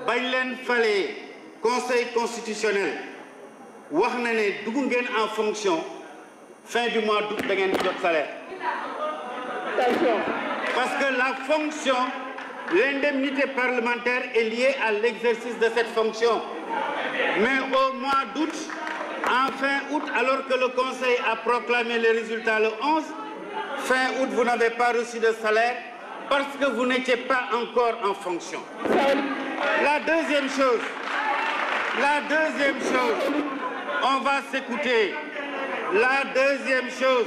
bañ leen falee conseil constitutionnel wax na ne dugg ngeen en fonction fin du mois d'août da ngeen di jot salaire. Parce que la fonction, l'indemnité parlementaire est liée à l'exercice de cette fonction. Mais au mois d'août, en fin août, alors que le conseil a proclamé les résultats le 11, fin août, vous n'avez pas reçu de salaire parce que vous n'étiez pas encore en fonction. La deuxième chose, on va s'écouter. La deuxième chose,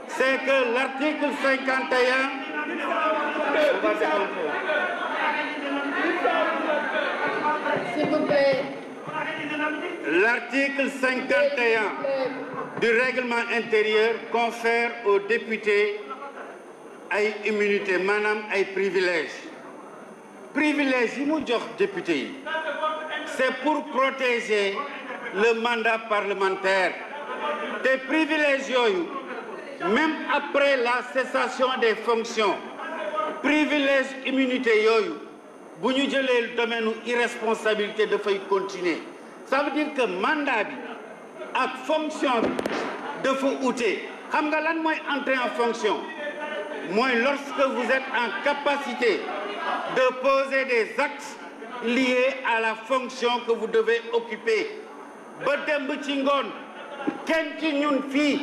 c'est que l'article 51... S'il vous plaît. L'article 51 du règlement intérieur confère aux députés ay immunité maanaam ay privilèges. Privilèges yi mu jox député yi c'est pour protéger le mandat parlementaire. Des privilèges yooyu même après la cessation des fonctions privilège immunité yooyu bu ñu jëlee le domaine irresponsabilité dafay continuer. Ça veut dire que mandat bi ak fonction bi dafa ute. Xam nga lan mooy entrer en fonction mooy lorsque vous êtes en capacité de poser des actes liés à la fonction que vous devez occuper. Ba démb ci ngoon kenn ci ñun fii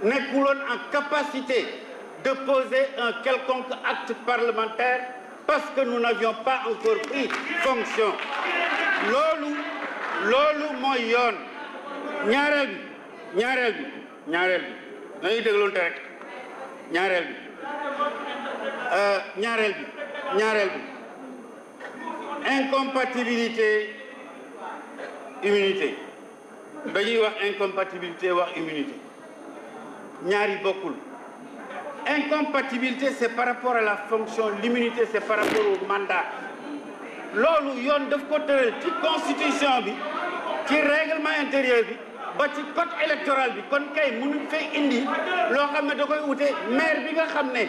nekkuloon en capacité de poser un quelconque acte parlementaire parce que nous n'avions pas encore pris fonction. loolu mooy yoon. ñaareel bi dañuy dégloonte rek ñaareel bi incompatibilité immunité dañuy wax incompatibilité wax immunité ñaari bokkul. Incompatibilité c'est par rapport à la fonction, l'immunité c'est par rapport au mandat. Loolu yoon daf ko tëral ci constitution bi ci règlement intérieur bi ba ci code électoral bi kon kay mënu fay indi loo xam ne da koy wute maire bi nga xam ne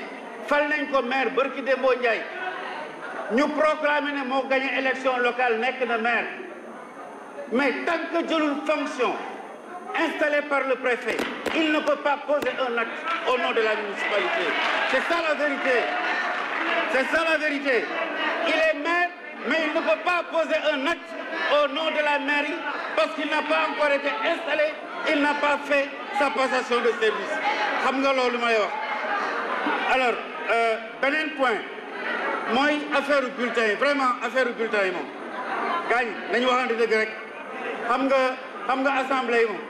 fal nañ ko maire barki Dembo Ndiaye ñu proclamer ne moo gagné élection locale nekk na maire mais tant que jëlul fonction installé par le préfet, il ne peut pas poser un acte au nom de la municipalité. C'est ça la vérité. Il est maire, mais il ne peut pas poser un acte au nom de la mairie parce qu'il n'a pas encore été installé, il n'a pas fait sa passation de service. Xam nga loolu may wax. Alors, beneen point mooy affaire bulletin yi vraiment affaire bulletin yi moom gaañ nañu waxante dëgg rek xam nga assemblée yi moom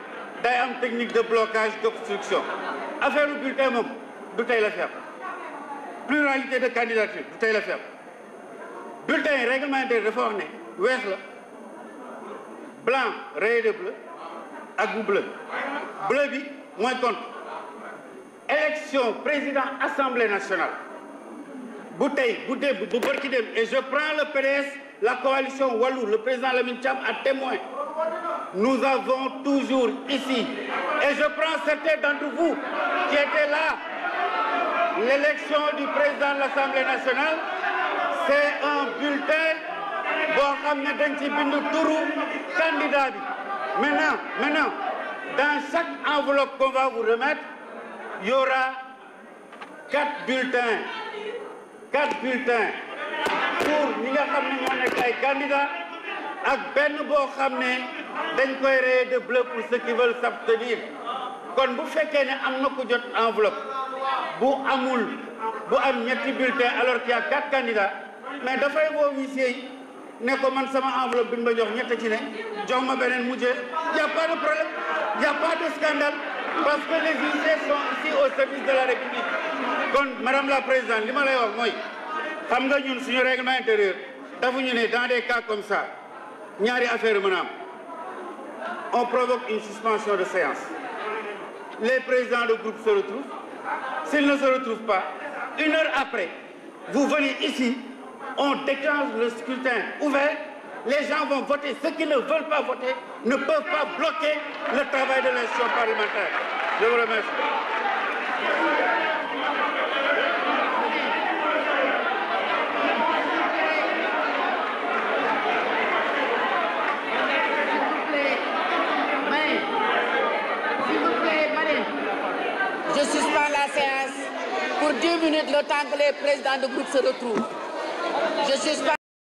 day am technique de blocage d'obstruction. Affaire bulletin moom du tey la fi am pluralité de candidature du tey la fi am bulletin yi règlement intérieur dafa wax ne weex la blanc rayé de bleu ak bu bleu bi mooy compte élection président assemblée nationale bu tey bu démb bu bërki dem et je prends le PDS la coalition Wallu le président Lamine Thiam à témoin. Nous avons toujours ici, et je prends certains d'entre vous qui étaient là, l'élection du président de l'Assemblée nationale, c'est un bulletin boo xam ne dañ ci bindu turu candidat bi. Maintenant, dans chaque enveloppe qu'on va vous remettre, il y aura 4 bulletins pour ñi nga xam ne ñoo nekk ay candidats ak benn boo xam ne dañ koy rayer de bleu pour ceux qui veulent s'abstenir. Kon bu fekkee ne am na ku jot enveloppe bu am ñetti bulletin alors qu'il y a 4 candidats mais dafay woo huissier yi ne ko man sama enveloppe bi ma jox ñett ci ne jox ma beneen mu jël. Y a pas de problème, y a pas de scandale parce que les huissiers sont ici au service de la République. Kon madame la présidente li ma lay wax mooy xam nga ñun suñu règlement intérieur dafa ñu ne dans des cas comme ça ñaari affaire mën a am on provoque une suspension de séance. Les présidents de groupe se retrouvent. S'ils ne se retrouvent pas, 1 heure après, vous venez ici, on déclenche le scrutin ouvert, les gens vont voter. Ceux qui ne veulent pas voter ne peuvent pas bloquer le travail de l'institution parlementaire. Je vous remercie. Je suspends la séance pour 10 minutes, le temps que les présidents de groupe se retrouvent. Je suspends.